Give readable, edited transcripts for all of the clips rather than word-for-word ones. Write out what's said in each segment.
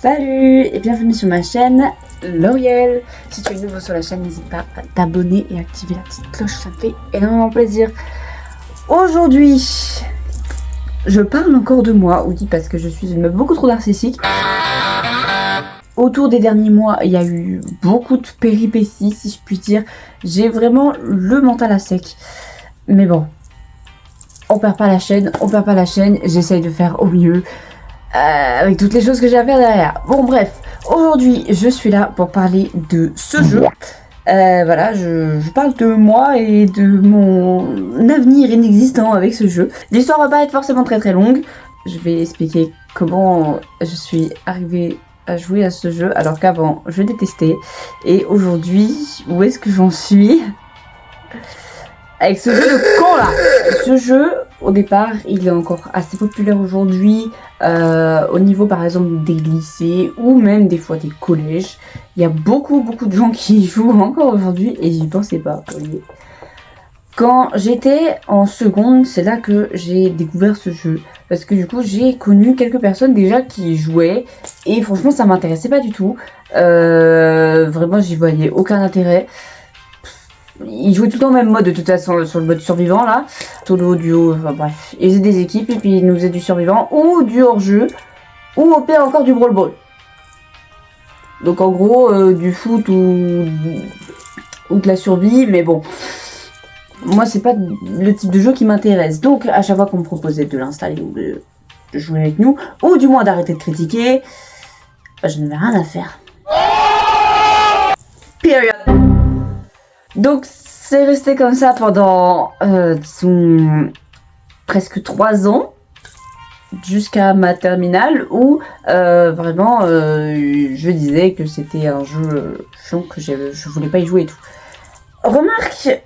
Salut et bienvenue sur ma chaîne L'Oriel. Si tu es nouveau sur la chaîne, n'hésite pas à t'abonner et activer la petite cloche, ça me fait énormément plaisir. Aujourd'hui, je parle encore de moi, oui, parce que je suis une meuf beaucoup trop narcissique. Autour des derniers mois, il y a eu beaucoup de péripéties, si je puis dire. J'ai vraiment le mental à sec. Mais bon, on perd pas la chaîne, j'essaye de faire au mieux. Avec toutes les choses que j'ai à faire derrière. Bon bref, aujourd'hui je suis là pour parler de ce jeu. Voilà, je parle de moi et de mon avenir inexistant avec ce jeu. L'histoire va pas être forcément très longue. Je vais expliquer comment je suis arrivée à jouer à ce jeu alors qu'avant je détestais. Et aujourd'hui, où est-ce que j'en suis avec ce jeu de con là. Ce jeu, au départ, il est encore assez populaire aujourd'hui, au niveau par exemple des lycées ou même des fois des collèges. Il y a beaucoup de gens qui y jouent encore aujourd'hui et j'y pensais pas. Voyez. Quand j'étais en seconde, c'est là que j'ai découvert ce jeu. Parce que du coup, j'ai connu quelques personnes déjà qui y jouaient et franchement, ça m'intéressait pas du tout. Vraiment, j'y voyais aucun intérêt. Ils jouaient tout le temps au même mode de toute façon, sur le mode survivant là, solo, duo, enfin bref. Ils faisaient des équipes et puis ils nous faisaient du survivant ou du hors-jeu ou au pire encore du brawl ball. Donc en gros du foot ou de la survie, mais bon, moi c'est pas le type de jeu qui m'intéresse. Donc à chaque fois qu'on me proposait de l'installer ou de jouer avec nous, ou du moins d'arrêter de critiquer, bah, je n'avais rien à faire. Period. Donc c'est resté comme ça pendant disons, presque 3 ans, jusqu'à ma terminale où vraiment je disais que c'était un jeu chiant, que je voulais pas y jouer et tout. Remarque,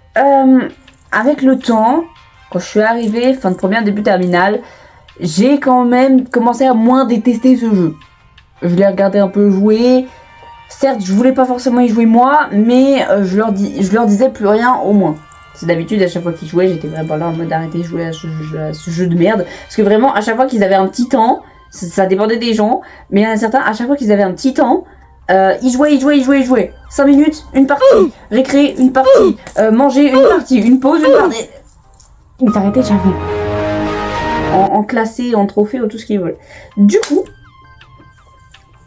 avec le temps, quand je suis arrivée fin de première, début terminale, j'ai quand même commencé à moins détester ce jeu. Je l'ai regardé un peu jouer. Certes, je voulais pas forcément y jouer moi, mais je leur disais plus rien au moins. C'est d'habitude, à chaque fois qu'ils jouaient, j'étais vraiment là en mode d'arrêter de jouer à ce jeu de merde. Parce que vraiment, à chaque fois qu'ils avaient un petit temps, ça dépendait des gens, mais il y en a certains, à chaque fois qu'ils avaient un petit temps, ils jouaient. 5 minutes, une partie. Récré, une partie. Manger, une partie. Une pause, une partie. Ils s'arrêtaient jamais. En classé, en trophée, ou tout ce qu'ils veulent. Du coup,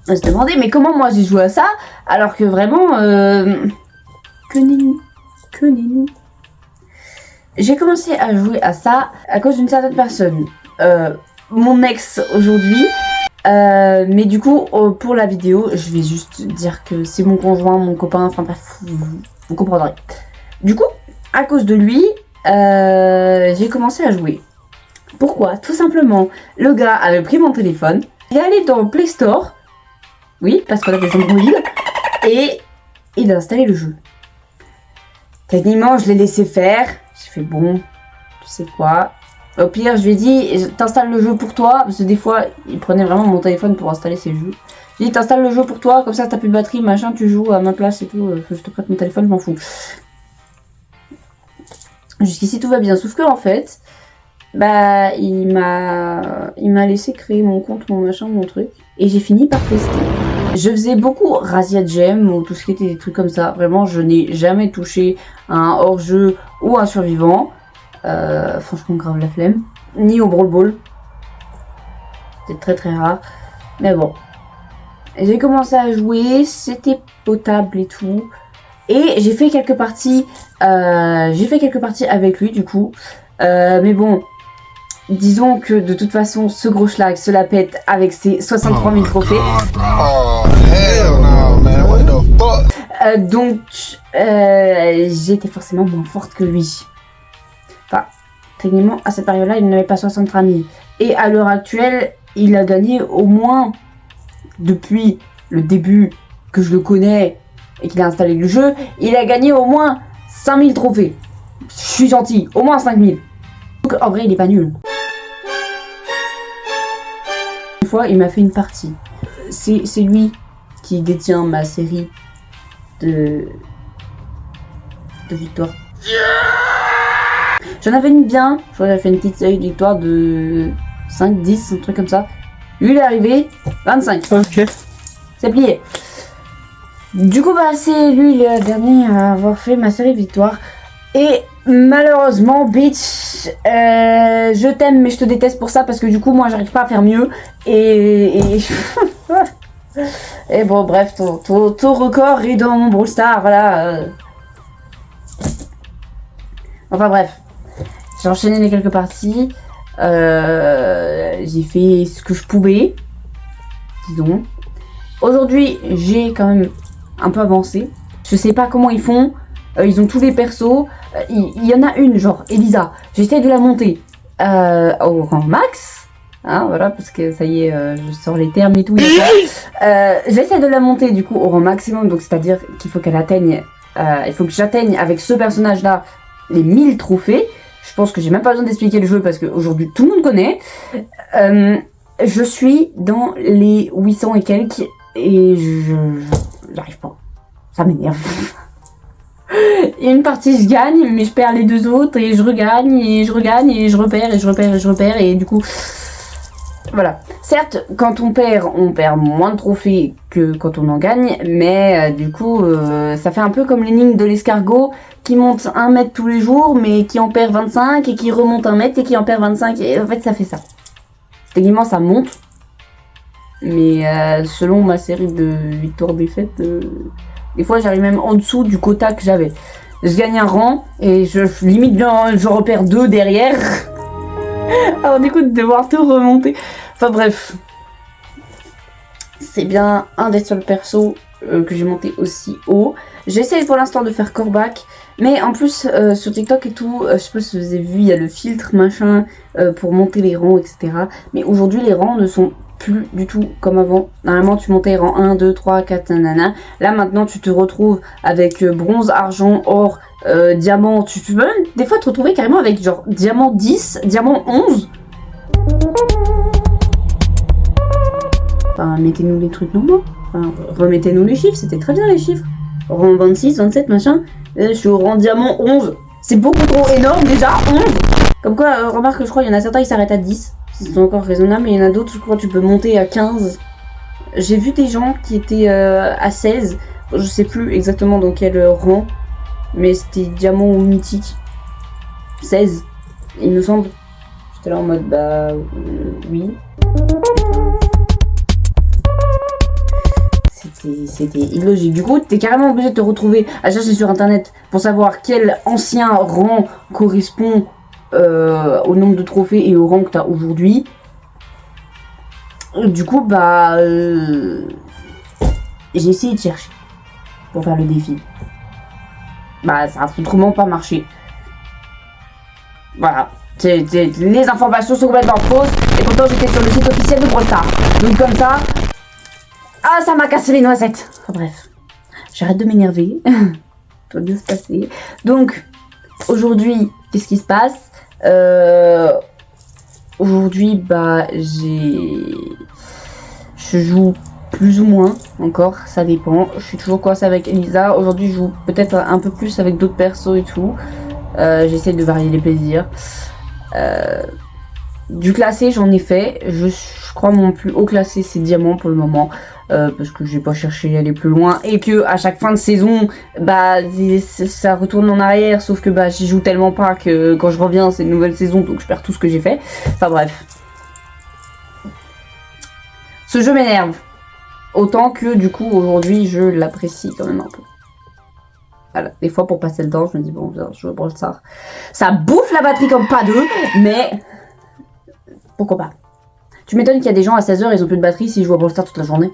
on se demandait mais comment moi j'ai joué à ça alors que vraiment que nenni. J'ai commencé à jouer à ça à cause d'une certaine personne, mon ex aujourd'hui, mais du coup pour la vidéo je vais juste dire que c'est mon conjoint, mon copain, enfin bref, vous comprendrez. Du coup à cause de lui j'ai commencé à jouer. Pourquoi? Tout simplement, le gars avait pris mon téléphone, il est allé dans le Play Store. Oui, parce qu'on a des Android. Et il a installé le jeu. Techniquement, je l'ai laissé faire. J'ai fait bon, tu sais quoi. Au pire, je lui ai dit, t'installes le jeu pour toi. Parce que des fois, il prenait vraiment mon téléphone pour installer ses jeux. J'ai dit, t'installes le jeu pour toi. Comme ça, t'as plus de batterie, machin, tu joues à ma place et tout. Je te prête mon téléphone, je m'en fous. Jusqu'ici, tout va bien. Sauf que, en fait, bah, il m'a laissé créer mon compte, mon machin, mon truc. Et j'ai fini par tester. Je faisais beaucoup Razzia Gem ou tout ce qui était des trucs comme ça. Vraiment, je n'ai jamais touché un hors-jeu ou un survivant. Franchement, grave la flemme. Ni au Brawl Ball. C'était très rare. Mais bon. J'ai commencé à jouer. C'était potable et tout. Et j'ai fait quelques parties. Avec lui, du coup. Mais bon. Disons que de toute façon, ce gros schlag se la pète avec ses 63 000 trophées. Donc, j'étais forcément moins forte que lui. Enfin, techniquement, à cette période-là, il n'avait pas 63 000. Et à l'heure actuelle, il a gagné au moins, depuis le début que je le connais et qu'il a installé le jeu, il a gagné au moins 5 000 trophées. Je suis gentil, au moins 5 000. Donc, en vrai, il est pas nul. Une fois, il m'a fait une partie. C'est lui qui détient ma série de victoires. J'en avais une bien, je crois que j'avais fait une petite série de victoires de 5, 10, un truc comme ça. Lui il est arrivé 25. Ok. c'est plié. Du coup, bah, c'est lui le dernier à avoir fait ma série de victoires. Et malheureusement, bitch, je t'aime mais je te déteste pour ça parce que du coup, moi, j'arrive pas à faire mieux. Et bon, bref, ton record est dans mon Brawl Stars, voilà. Enfin bref, j'ai enchaîné les quelques parties. J'ai fait ce que je pouvais, disons. Aujourd'hui, j'ai quand même un peu avancé. Je sais pas comment ils font. Ils ont tous les persos. Il y en a une, genre Elisa. J'essaie de la monter au rang max. Hein, voilà, parce que ça y est, je sors les termes et tout. J'essaie de la monter du coup au rang maximum. Donc c'est-à-dire qu'il faut qu'elle atteigne. Il faut que j'atteigne avec ce personnage-là les 1000 trophées. Je pense que j'ai même pas besoin d'expliquer le jeu parce qu'aujourd'hui tout le monde connaît. Je suis dans les 800 et quelques et j'arrive pas. Ça m'énerve. Et une partie je gagne, mais je perds les deux autres et je regagne et je regagne et je repère et je repère et je repère et du coup voilà. Certes, quand on perd moins de trophées que quand on en gagne, mais du coup ça fait un peu comme l'énigme de l'escargot qui monte 1 mètre tous les jours mais qui en perd 25 et qui remonte 1 mètre et qui en perd 25 et en fait ça fait ça. Techniquement ça monte, mais selon ma série de victoires-défaites, des fois j'arrive même en dessous du quota que j'avais. Je gagne un rang et limite bien je repère 2 derrière. Alors du coup de devoir tout remonter. Enfin bref. C'est bien un des seuls persos que j'ai monté aussi haut. J'essaie pour l'instant de faire Corbac. Mais en plus sur TikTok et tout, je sais pas si vous avez vu, il y a le filtre machin pour monter les rangs, etc. Mais aujourd'hui les rangs ne sont plus du tout comme avant. Normalement tu montais rang 1, 2, 3, 4, nanana. Là maintenant tu te retrouves avec bronze, argent, or, diamant. Tu peux même des fois te retrouver carrément avec genre diamant 10, diamant 11. Enfin mettez-nous les trucs normaux. Enfin, remettez-nous les chiffres, c'était très bien les chiffres. Rang 26, 27, machin. Je suis au rang diamant 11. C'est beaucoup trop énorme déjà, 11. Comme quoi, remarque que je crois qu'il y en a certains qui s'arrêtent à 10. C'est encore raisonnable, mais il y en a d'autres, je crois, tu peux monter à 15. J'ai vu des gens qui étaient à 16. Je sais plus exactement dans quel rang, mais c'était diamant ou mythique. 16, il me semble. J'étais là en mode, bah oui. C'était illogique. Du coup, t'es carrément obligé de te retrouver à chercher sur internet pour savoir quel ancien rang correspond au nombre de trophées et au rang que t'as aujourd'hui. Du coup, bah j'ai essayé de chercher pour faire le défi. Bah ça a foutrement pas marché. Voilà. Les informations sont complètement fausses et pourtant j'étais sur le site officiel de Brawl Stars. Donc comme ça... Ah, ça m'a cassé les noisettes. Enfin bref, j'arrête de m'énerver. Ça va bien se passer. Donc, aujourd'hui, qu'est-ce qui se passe aujourd'hui, bah, je joue plus ou moins encore, ça dépend. Je suis toujours coincée avec Elisa. Aujourd'hui, je joue peut-être un peu plus avec d'autres persos et tout. J'essaie de varier les plaisirs. Du classé, j'en ai fait. Je crois mon plus haut classé, c'est diamant pour le moment. Parce que j'ai pas cherché à aller plus loin. Et que à chaque fin de saison, bah ça retourne en arrière. Sauf que bah j'y joue tellement pas que quand je reviens, c'est une nouvelle saison. Donc je perds tout ce que j'ai fait. Enfin bref. Ce jeu m'énerve. Autant que du coup, aujourd'hui, je l'apprécie quand même un peu. Voilà, des fois pour passer le temps, je me dis bon, je joue à Brawl Stars. Ça bouffe la batterie comme pas deux, mais pourquoi pas. Tu m'étonnes qu'il y a des gens à 16h, ils ont plus de batterie s'ils jouent à Brawl Stars toute la journée.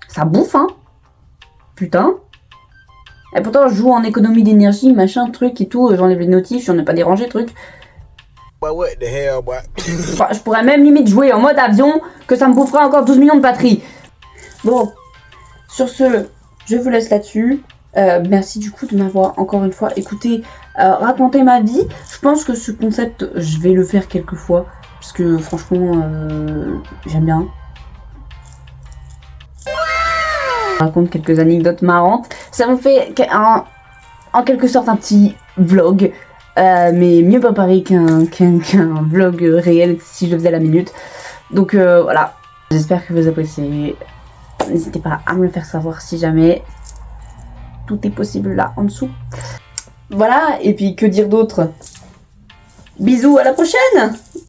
Ça bouffe, hein. Putain. Et pourtant, je joue en économie d'énergie, machin, truc et tout. J'enlève les notifs, j'en ai pas dérangé, truc. What the hell, boy? Je pourrais même limite jouer en mode avion, que ça me bouffera encore 12 millions de batterie. Bon, sur ce, je vous laisse là-dessus. Merci du coup de m'avoir encore une fois écouté raconter ma vie. Je pense que ce concept, je vais le faire quelques fois. Parce que franchement, j'aime bien. Je raconte quelques anecdotes marrantes. Ça me fait en quelque sorte un petit vlog. Mais mieux préparé qu'un vlog réel si je le faisais à la minute. Donc voilà. J'espère que vous appréciez. N'hésitez pas à me le faire savoir si jamais. Tout est possible là en dessous. Voilà, et puis que dire d'autre? Bisous, à la prochaine!